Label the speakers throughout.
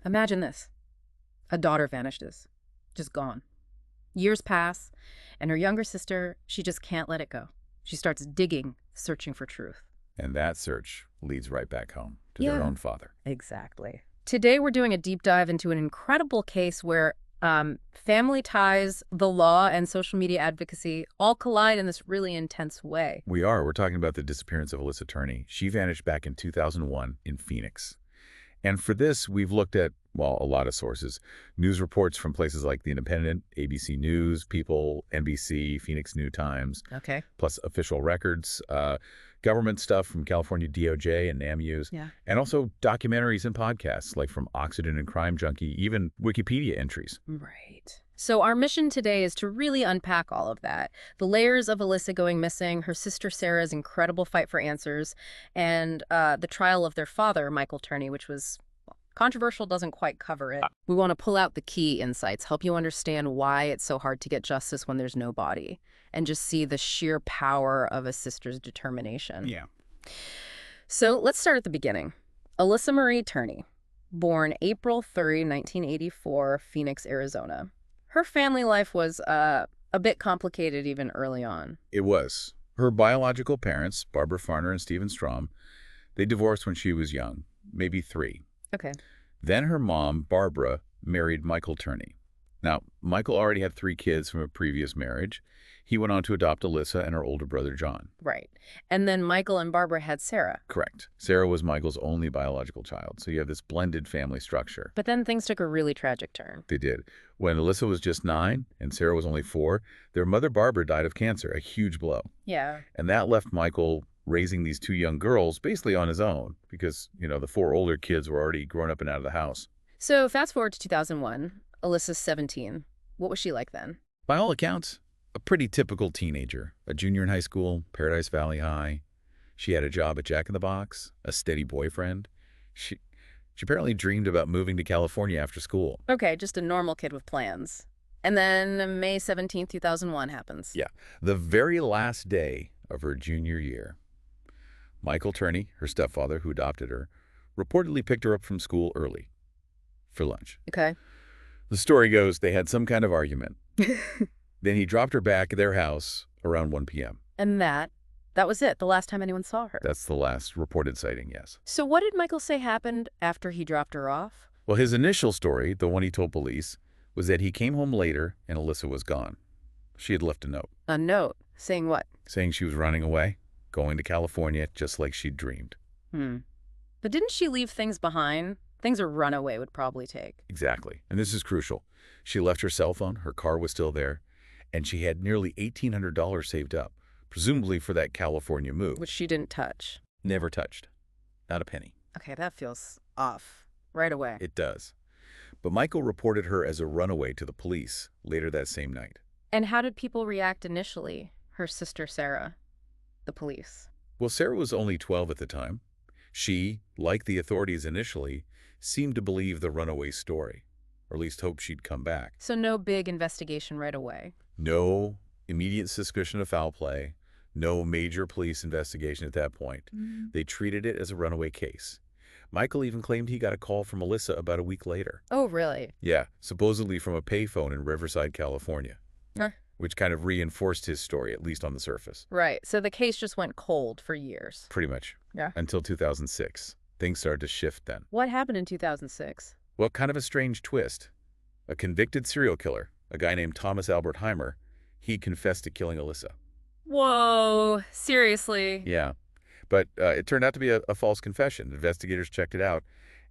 Speaker 1: Imagine this. A daughter vanishes. Just gone. Years pass, and her younger sister, she just can't let it go. She starts digging, searching for truth.
Speaker 2: And that search leads right back home to their
Speaker 1: Yeah.
Speaker 2: own father.
Speaker 1: Exactly. Today, we're doing a deep dive into an incredible case where family ties, the law, and social media advocacy all collide in this really intense way.
Speaker 2: We are. We're talking about the disappearance of Alissa Turney. She vanished back in 2001 in Phoenix. And for this, we've looked at, well, a lot of sources. News reports from places like The Independent, ABC News, People, NBC, Phoenix New Times,
Speaker 1: Okay.
Speaker 2: plus official records, government stuff from California DOJ and NAMUs,
Speaker 1: Yeah.
Speaker 2: and also documentaries and podcasts like from Occident and Crime Junkie, even Wikipedia entries.
Speaker 1: Right. So our mission today is to really unpack all of that. The layers of Alissa going missing, her sister Sarah's incredible fight for answers, and the trial of their father, Michael Turney, which was controversial, doesn't quite cover it. We want to pull out the key insights, help you understand why it's so hard to get justice when there's no body, and just see the sheer power of a sister's determination.
Speaker 2: Yeah.
Speaker 1: So let's start at the beginning. Alissa Marie Turney, born April 3, 1984, Phoenix, Arizona. Her family life was a bit complicated even early on.
Speaker 2: It was. Her biological parents, Barbara Farner and Stephen Strom, they divorced when she was young, maybe 3.
Speaker 1: Okay.
Speaker 2: Then her mom, Barbara, married Michael Turney. Now, Michael already had 3 kids from a previous marriage. He went on to adopt Alissa and her older brother, John.
Speaker 1: Right. And then Michael and Barbara had Sarah.
Speaker 2: Correct. Sarah was Michael's only biological child, so you have this blended family structure.
Speaker 1: But then things took a really tragic turn.
Speaker 2: They did. When Alissa was just 9 and Sarah was only 4, their mother, Barbara, died of cancer, a huge blow.
Speaker 1: Yeah.
Speaker 2: And that left Michael raising these 2 young girls basically on his own because, the 4 older kids were already grown up and out of the house.
Speaker 1: So fast forward to 2001. Alyssa's 17. What was she like then?
Speaker 2: By all accounts, a pretty typical teenager. A junior in high school, Paradise Valley High. She had a job at Jack in the Box, a steady boyfriend. She apparently dreamed about moving to California after school.
Speaker 1: Okay, just a normal kid with plans. And then May 17th, 2001 happens.
Speaker 2: Yeah, the very last day of her junior year. Michael Turney, her stepfather who adopted her, reportedly picked her up from school early for lunch.
Speaker 1: Okay.
Speaker 2: The story goes they had some kind of argument. Then he dropped her back at their house around 1 p.m.
Speaker 1: And that was it, the last time anyone saw her.
Speaker 2: That's the last reported sighting, yes.
Speaker 1: So what did Michael say happened after he dropped her off?
Speaker 2: Well, his initial story, the one he told police, was that he came home later and Alissa was gone. She had left a note.
Speaker 1: A note? Saying what?
Speaker 2: Saying she was running away, going to California, just like she'd dreamed.
Speaker 1: But didn't she leave things behind? Things a runaway would probably take.
Speaker 2: Exactly. And this is crucial. She left her cell phone, her car was still there, and she had nearly $1,800 saved up, presumably for that California move.
Speaker 1: Which she didn't touch.
Speaker 2: Never touched. Not a penny.
Speaker 1: Okay, that feels off. Right away.
Speaker 2: It does. But Michael reported her as a runaway to the police later that same night.
Speaker 1: And how did people react initially? Her sister Sarah, the police.
Speaker 2: Well, Sarah was only 12 at the time. She, like the authorities initially, seemed to believe the runaway story, or at least hoped she'd come back.
Speaker 1: So no big investigation right away.
Speaker 2: No immediate suspicion of foul play, no major police investigation at that point. They treated it as a runaway case. Michael even claimed he got a call from Alissa about a week later.
Speaker 1: Oh, really?
Speaker 2: Yeah, supposedly from a payphone in Riverside, California, which kind of reinforced his story, at least on the surface.
Speaker 1: Right. So the case just went cold for years.
Speaker 2: Pretty much.
Speaker 1: Yeah.
Speaker 2: Until 2006. Things started to shift then.
Speaker 1: What happened in 2006?
Speaker 2: Well, kind of a strange twist. A convicted serial killer, a guy named Thomas Albert Heimer, he confessed to killing Alissa.
Speaker 1: Whoa, seriously?
Speaker 2: Yeah. But it turned out to be a false confession. Investigators checked it out,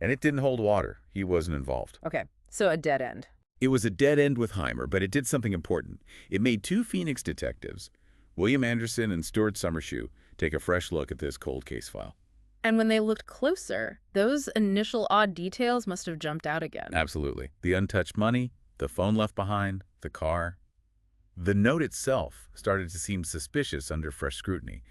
Speaker 2: and it didn't hold water. He wasn't involved.
Speaker 1: Okay, so a dead end.
Speaker 2: It was a dead end with Heimer, but it did something important. It made 2 Phoenix detectives, William Anderson and Stuart Summershoe, take a fresh look at this cold case file.
Speaker 1: And when they looked closer, those initial odd details must have jumped out again.
Speaker 2: Absolutely. The untouched money, the phone left behind, the car. The note itself started to seem suspicious under fresh scrutiny.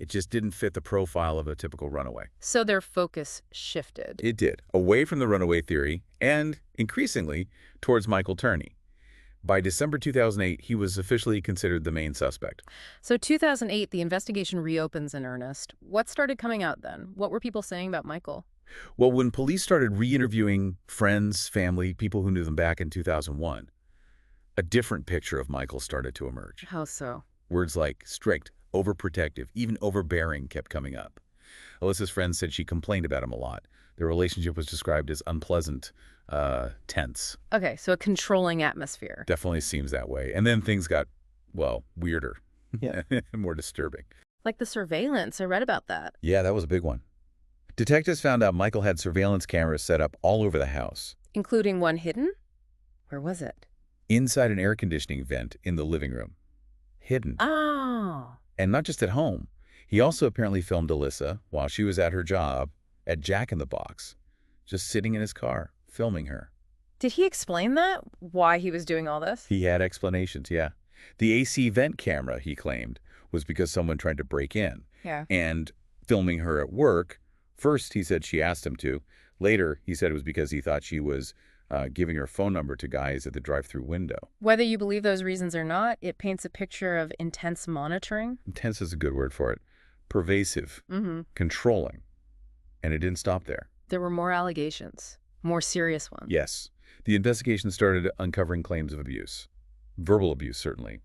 Speaker 2: It just didn't fit the profile of a typical runaway.
Speaker 1: So their focus shifted.
Speaker 2: It did, away from the runaway theory and, increasingly, towards Michael Turney. By December 2008, he was officially considered the main suspect.
Speaker 1: So 2008, the investigation reopens in earnest. What started coming out then? What were people saying about Michael?
Speaker 2: Well, when police started re-interviewing friends, family, people who knew them back in 2001, a different picture of Michael started to emerge.
Speaker 1: How so?
Speaker 2: Words like strict, overprotective, even overbearing kept coming up. Alyssa's friends said she complained about him a lot. Their relationship was described as unpleasant, tense.
Speaker 1: Okay, so a controlling atmosphere.
Speaker 2: Definitely seems that way. And then things got, well, weirder. Yeah. More disturbing.
Speaker 1: Like the surveillance, I read about that.
Speaker 2: Yeah, that was a big one. Detectives found out Michael had surveillance cameras set up all over the house.
Speaker 1: Including one hidden? Where was it?
Speaker 2: Inside an air conditioning vent in the living room. Hidden.
Speaker 1: Oh.
Speaker 2: And not just at home. He also apparently filmed Alissa while she was at her job at Jack in the Box, just sitting in his car, filming her.
Speaker 1: Did he explain that? Why he was doing all this?
Speaker 2: He had explanations, yeah. The AC vent camera, he claimed, was because someone tried to break in.
Speaker 1: Yeah.
Speaker 2: And filming her at work, first he said she asked him to. Later, he said it was because he thought she was giving her phone number to guys at the drive-through window.
Speaker 1: Whether you believe those reasons or not, it paints a picture of intense monitoring.
Speaker 2: Intense is a good word for it. Pervasive, controlling. And it didn't stop there.
Speaker 1: There were more allegations, more serious ones.
Speaker 2: Yes. The investigation started uncovering claims of abuse. Verbal abuse, certainly.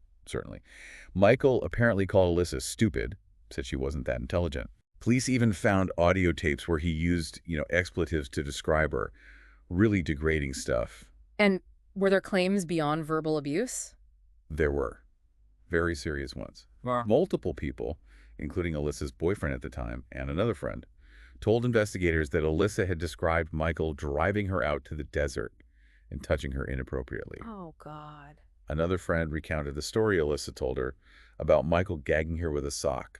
Speaker 2: Michael apparently called Alissa stupid, said she wasn't that intelligent. Police even found audio tapes where he used, expletives to describe her. Really degrading stuff.
Speaker 1: And were there claims beyond verbal abuse?
Speaker 2: There were. Very serious ones.
Speaker 1: Wow.
Speaker 2: Multiple people, including Alyssa's boyfriend at the time and another friend, told investigators that Alissa had described Michael driving her out to the desert and touching her inappropriately.
Speaker 1: Oh, God.
Speaker 2: Another friend recounted the story Alissa told her about Michael gagging her with a sock,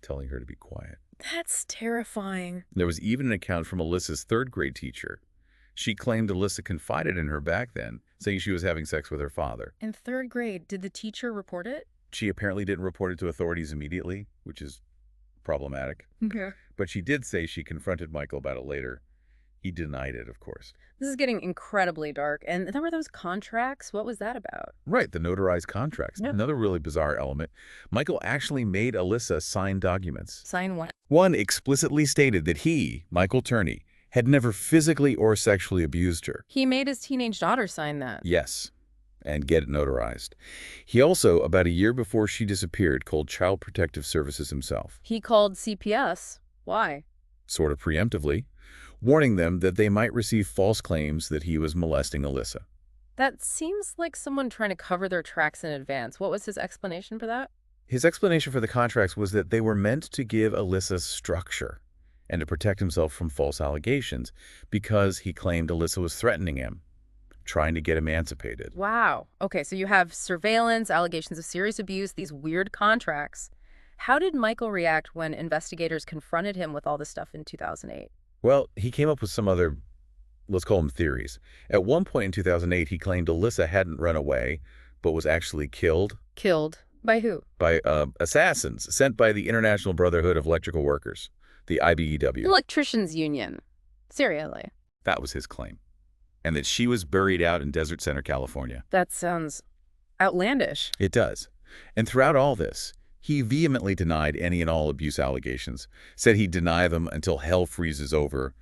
Speaker 2: telling her to be quiet.
Speaker 1: That's terrifying.
Speaker 2: There was even an account from Alyssa's third-grade teacher. She claimed Alissa confided in her back then, saying she was having sex with her father.
Speaker 1: In third grade, did the teacher report it?
Speaker 2: She apparently didn't report it to authorities immediately, which is problematic.
Speaker 1: Okay.
Speaker 2: But she did say she confronted Michael about it later. He denied it, of course.
Speaker 1: This is getting incredibly dark. And there were those contracts. What was that about?
Speaker 2: Right, the notarized contracts.
Speaker 1: Yeah.
Speaker 2: Another really bizarre element. Michael actually made Alissa sign documents.
Speaker 1: Sign what?
Speaker 2: One explicitly stated that he, Michael Turney, had never physically or sexually abused her.
Speaker 1: He made his teenage daughter sign that.
Speaker 2: Yes, and get it notarized. He also, about a year before she disappeared, called Child Protective Services himself.
Speaker 1: He called CPS. Why?
Speaker 2: Sort of preemptively, warning them that they might receive false claims that he was molesting Alissa.
Speaker 1: That seems like someone trying to cover their tracks in advance. What was his explanation for that?
Speaker 2: His explanation for the contracts was that they were meant to give Alissa structure and to protect himself from false allegations because he claimed Alissa was threatening him, trying to get emancipated.
Speaker 1: Wow. Okay, so you have surveillance, allegations of serious abuse, these weird contracts. How did Michael react when investigators confronted him with all this stuff in 2008?
Speaker 2: Well, he came up with some other, let's call them theories. At one point in 2008, he claimed Alissa hadn't run away, but was actually killed.
Speaker 1: Killed? By who?
Speaker 2: By assassins sent by the International Brotherhood of Electrical Workers, the IBEW.
Speaker 1: Electricians Union. Seriously.
Speaker 2: That was his claim. And that she was buried out in Desert Center, California.
Speaker 1: That sounds outlandish.
Speaker 2: It does. And throughout all this, he vehemently denied any and all abuse allegations, said he'd deny them until hell freezes over,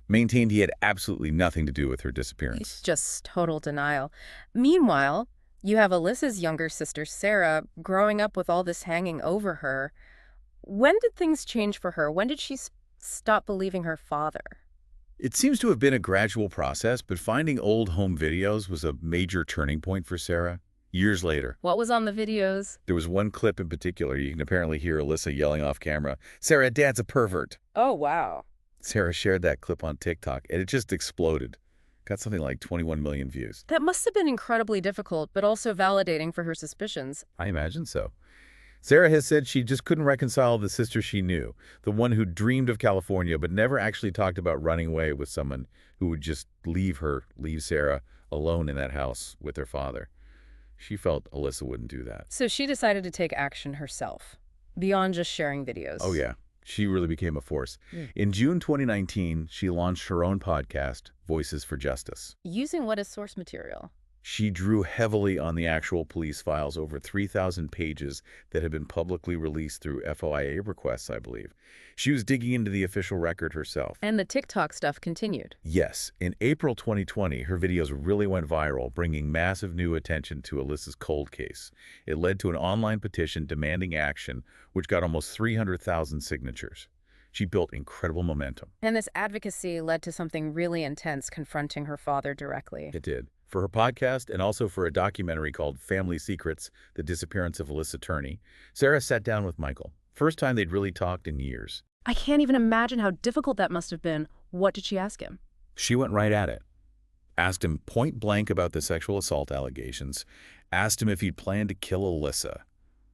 Speaker 2: maintained he had absolutely nothing to do with her disappearance.
Speaker 1: It's just total denial. Meanwhile, you have Alyssa's younger sister, Sarah, growing up with all this hanging over her. When did things change for her? When did she stop believing her father?
Speaker 2: It seems to have been a gradual process, but finding old home videos was a major turning point for Sarah. Years later.
Speaker 1: What was on the videos?
Speaker 2: There was one clip in particular. You can apparently hear Alissa yelling off camera, "Sarah, Dad's a pervert."
Speaker 1: Oh, wow.
Speaker 2: Sarah shared that clip on TikTok, and it just exploded. Got something like 21 million views.
Speaker 1: That must have been incredibly difficult, but also validating for her suspicions.
Speaker 2: I imagine so. Sarah has said she just couldn't reconcile the sister she knew, the one who dreamed of California but never actually talked about running away with someone who would just leave Sarah, alone in that house with her father. She felt Alissa wouldn't do that.
Speaker 1: So she decided to take action herself, beyond just sharing videos.
Speaker 2: Oh, yeah. She really became a force.
Speaker 1: Mm.
Speaker 2: In June 2019, she launched her own podcast, Voices for Justice.
Speaker 1: Using what as source material?
Speaker 2: She drew heavily on the actual police files, over 3,000 pages that had been publicly released through FOIA requests, I believe. She was digging into the official record herself.
Speaker 1: And the TikTok stuff continued.
Speaker 2: Yes, in April 2020, her videos really went viral, bringing massive new attention to Alissa's cold case. It led to an online petition demanding action, which got almost 300,000 signatures. She built incredible momentum.
Speaker 1: And this advocacy led to something really intense, confronting her father directly.
Speaker 2: It did. For her podcast and also for a documentary called Family Secrets, The Disappearance of Alissa Turney, Sarah sat down with Michael. First time they'd really talked in years.
Speaker 1: I can't even imagine how difficult that must have been. What did she ask him?
Speaker 2: She went right at it. Asked him point blank about the sexual assault allegations. Asked him if he'd planned to kill Alissa.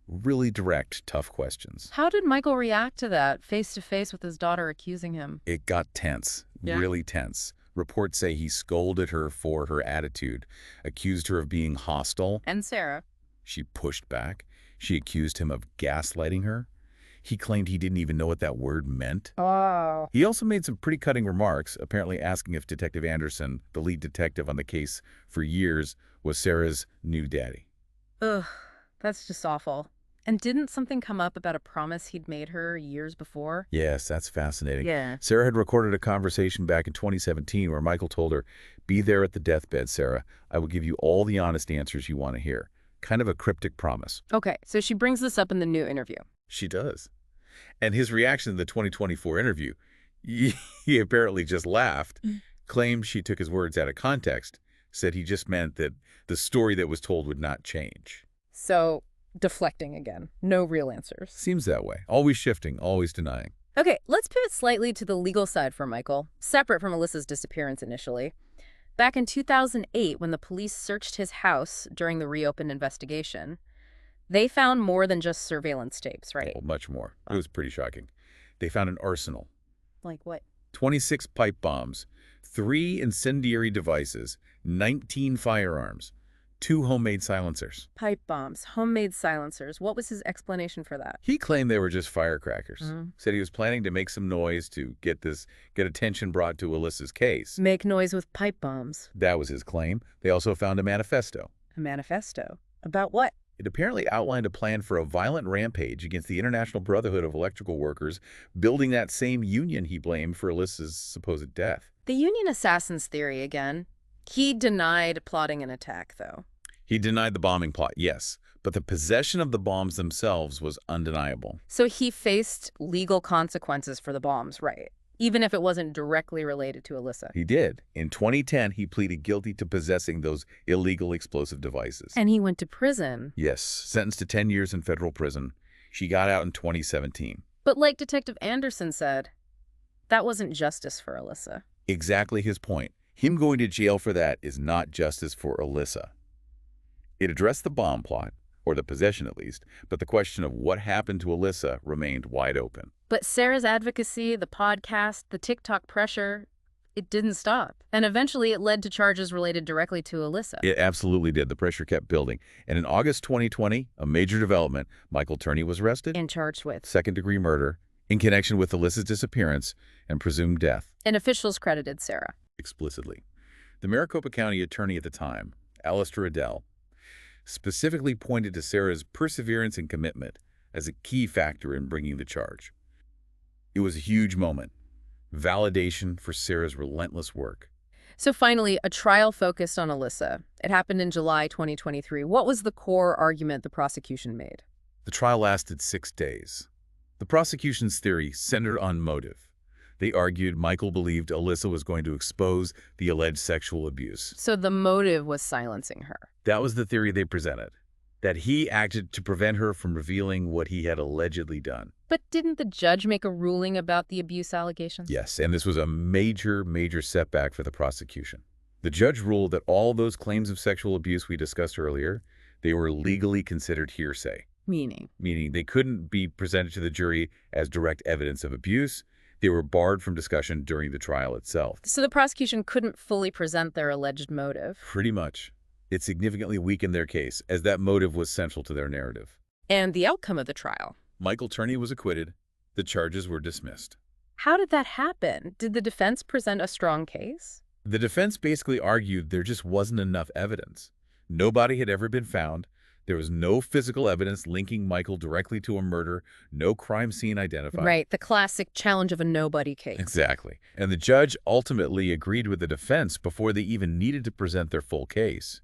Speaker 2: Really direct, tough questions.
Speaker 1: How did Michael react to that, face to face with his daughter accusing him?
Speaker 2: It got tense,
Speaker 1: Yeah.
Speaker 2: really tense. Reports say he scolded her for her attitude, accused her of being hostile.
Speaker 1: And Sarah?
Speaker 2: She pushed back. She accused him of gaslighting her. He claimed he didn't even know what that word meant.
Speaker 1: Oh.
Speaker 2: He also made some pretty cutting remarks, apparently asking if Detective Anderson, the lead detective on the case for years, was Sarah's new daddy.
Speaker 1: Ugh, that's just awful. And didn't something come up about a promise he'd made her years before?
Speaker 2: Yes, that's fascinating.
Speaker 1: Yeah.
Speaker 2: Sarah had recorded a conversation back in 2017 where Michael told her, "Be there at the deathbed, Sarah. I will give you all the honest answers you want to hear." Kind of a cryptic promise.
Speaker 1: Okay, so she brings this up in the new interview.
Speaker 2: She does. And his reaction to the 2024 interview, he apparently just laughed, claimed she took his words out of context, said he just meant that the story that was told would not change.
Speaker 1: So, deflecting again. No real answers.
Speaker 2: Seems that way. Always shifting, always denying.
Speaker 1: Okay, let's pivot slightly to the legal side for Michael, separate from Alissa's disappearance initially. Back in 2008, when the police searched his house during the reopened investigation, they found more than just surveillance tapes, right?
Speaker 2: Oh, much more. It was pretty shocking. They found an arsenal.
Speaker 1: Like what?
Speaker 2: 26 pipe bombs, 3 incendiary devices, 19 firearms, 2 homemade silencers.
Speaker 1: Pipe bombs, homemade silencers. What was his explanation for that?
Speaker 2: He claimed they were just firecrackers.
Speaker 1: Mhm.
Speaker 2: Said he was planning to make some noise to get attention brought to Alissa's case.
Speaker 1: Make noise with pipe bombs.
Speaker 2: That was his claim. They also found a manifesto.
Speaker 1: A manifesto. About what?
Speaker 2: It apparently outlined a plan for a violent rampage against the International Brotherhood of Electrical Workers, building that same union he blamed for Alissa's supposed death.
Speaker 1: The Union Assassins theory again. He denied plotting an attack, though.
Speaker 2: He denied the bombing plot, yes, but the possession of the bombs themselves was undeniable.
Speaker 1: So he faced legal consequences for the bombs, right? Even if it wasn't directly related to Alissa.
Speaker 2: He did. In 2010, he pleaded guilty to possessing those illegal explosive devices.
Speaker 1: And he went to prison.
Speaker 2: Yes, sentenced to 10 years in federal prison. She got out in 2017.
Speaker 1: But like Detective Anderson said, that wasn't justice for Alissa.
Speaker 2: Exactly his point. Him going to jail for that is not justice for Alissa. It addressed the bomb plot, or the possession at least, but the question of what happened to Alissa remained wide open.
Speaker 1: But Sarah's advocacy, the podcast, the TikTok pressure, it didn't stop. And eventually it led to charges related directly to Alissa.
Speaker 2: It absolutely did. The pressure kept building. And in August 2020, a major development, Michael Turney was arrested.
Speaker 1: And charged with.
Speaker 2: Second-degree murder in connection with Alissa's disappearance and presumed death.
Speaker 1: And officials credited Sarah.
Speaker 2: Explicitly. The Maricopa County attorney at the time, Alistair Adele, specifically pointed to Sarah's perseverance and commitment as a key factor in bringing the charge. It was a huge moment. Validation for Sarah's relentless work.
Speaker 1: So finally, a trial focused on Alissa. It happened in July 2023. What was the core argument the prosecution made?
Speaker 2: The trial lasted 6 days. The prosecution's theory centered on motive. They argued Michael believed Alissa was going to expose the alleged sexual abuse.
Speaker 1: So the motive was silencing her.
Speaker 2: That was the theory they presented, that he acted to prevent her from revealing what he had allegedly done.
Speaker 1: But didn't the judge make a ruling about the abuse allegations?
Speaker 2: Yes, and this was a major, major setback for the prosecution. The judge ruled that all those claims of sexual abuse we discussed earlier, they were legally considered hearsay.
Speaker 1: Meaning
Speaker 2: They couldn't be presented to the jury as direct evidence of abuse. They were barred from discussion during the trial itself.
Speaker 1: So the prosecution couldn't fully present their alleged motive.
Speaker 2: Pretty much. It significantly weakened their case, as that motive was central to their narrative.
Speaker 1: And the outcome of the trial.
Speaker 2: Michael Turney was acquitted. The charges were dismissed.
Speaker 1: How did that happen? Did the defense present a strong case?
Speaker 2: The defense basically argued there just wasn't enough evidence. Nobody had ever been found. There was no physical evidence linking Michael directly to a murder, no crime scene identified.
Speaker 1: Right, the classic challenge of a nobody case.
Speaker 2: Exactly. And the judge ultimately agreed with the defense before they even needed to present their full case.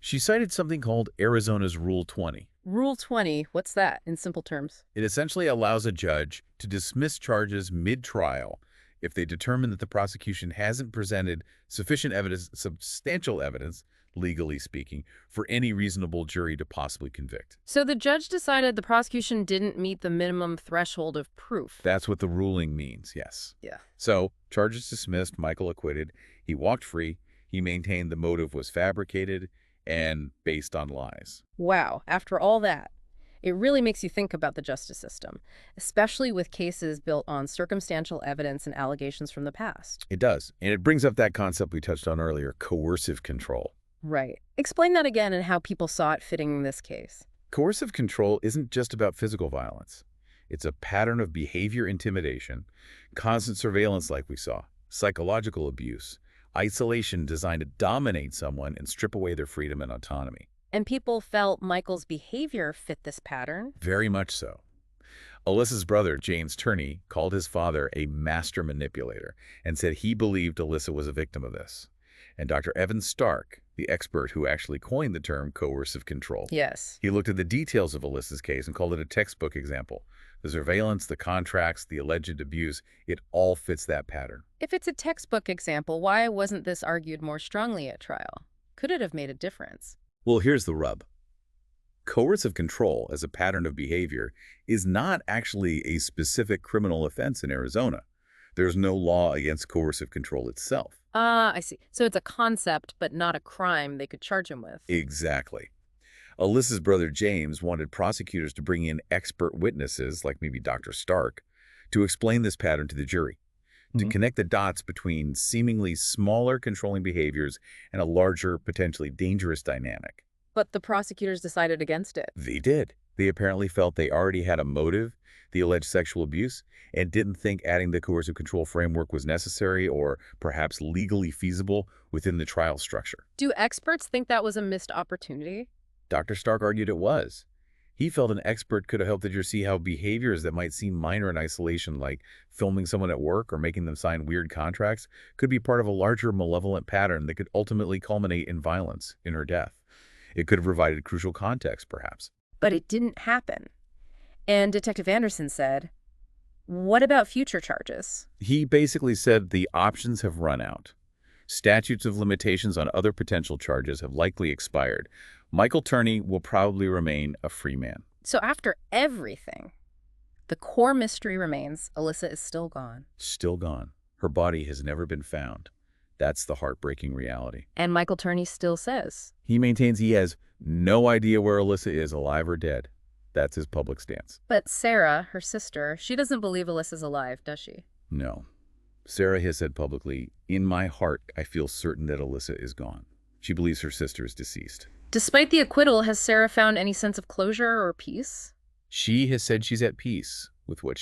Speaker 2: She cited something called Arizona's Rule 20.
Speaker 1: Rule 20, what's that in simple terms?
Speaker 2: It essentially allows a judge to dismiss charges mid-trial if they determine that the prosecution hasn't presented sufficient evidence, substantial evidence, legally speaking, for any reasonable jury to possibly convict.
Speaker 1: So the judge decided the prosecution didn't meet the minimum threshold of proof.
Speaker 2: That's what the ruling means, yes.
Speaker 1: Yeah.
Speaker 2: So, charges dismissed, Michael acquitted. He walked free. He maintained the motive was fabricated and based on lies.
Speaker 1: Wow, after all that, it really makes you think about the justice system, especially with cases built on circumstantial evidence and allegations from the past.
Speaker 2: It does. And it brings up that concept we touched on earlier, coercive control.
Speaker 1: Right. Explain that again and how people saw it fitting in this case.
Speaker 2: Coercive control isn't just about physical violence. It's a pattern of behavior intimidation, constant surveillance like we saw, psychological abuse, isolation designed to dominate someone and strip away their freedom and autonomy.
Speaker 1: And people felt Michael's behavior fit this pattern?
Speaker 2: Very much so. Alyssa's brother, James Turney, called his father a master manipulator and said he believed Alyssa was a victim of this. And Dr. Evan Stark, the expert who actually coined the term coercive control,
Speaker 1: Yes.
Speaker 2: he looked at the details of Alyssa's case and called it a textbook example. The surveillance, the contracts, the alleged abuse, it all fits that pattern.
Speaker 1: If it's a textbook example, why wasn't this argued more strongly at trial? Could it have made a difference?
Speaker 2: Well, here's the rub. Coercive control as a pattern of behavior is not actually a specific criminal offense in Arizona. There's no law against coercive control itself.
Speaker 1: Ah, I see. So it's a concept, but not a crime they could charge him with.
Speaker 2: Exactly. Alyssa's brother James wanted prosecutors to bring in expert witnesses, like maybe Dr. Stark, to explain this pattern to the jury, to connect the dots between seemingly smaller controlling behaviors and a larger, potentially dangerous dynamic.
Speaker 1: But the prosecutors decided against it.
Speaker 2: They did. They apparently felt they already had a motive, the alleged sexual abuse, and didn't think adding the coercive control framework was necessary or perhaps legally feasible within the trial structure.
Speaker 1: Do experts think that was a missed opportunity?
Speaker 2: Dr. Stark argued it was. He felt an expert could have helped the jury see how behaviors that might seem minor in isolation, like filming someone at work or making them sign weird contracts, could be part of a larger malevolent pattern that could ultimately culminate in violence, in her death. It could have provided crucial context, perhaps.
Speaker 1: But it didn't happen. And Detective Anderson said, what about future charges?
Speaker 2: He basically said the options have run out. Statutes of limitations on other potential charges have likely expired. Michael Turney will probably remain a free man.
Speaker 1: So after everything, the core mystery remains. Alyssa is still gone.
Speaker 2: Still gone. Her body has never been found. That's the heartbreaking reality.
Speaker 1: And Michael Turney still says.
Speaker 2: He maintains he has no idea where Alyssa is, alive or dead. That's his public stance.
Speaker 1: But Sarah, her sister, she doesn't believe Alyssa's alive, does she?
Speaker 2: No. Sarah has said publicly, "In my heart, I feel certain that Alyssa is gone." She believes her sister is deceased.
Speaker 1: Despite the acquittal, has Sarah found any sense of closure or peace?
Speaker 2: She has said she's at peace with what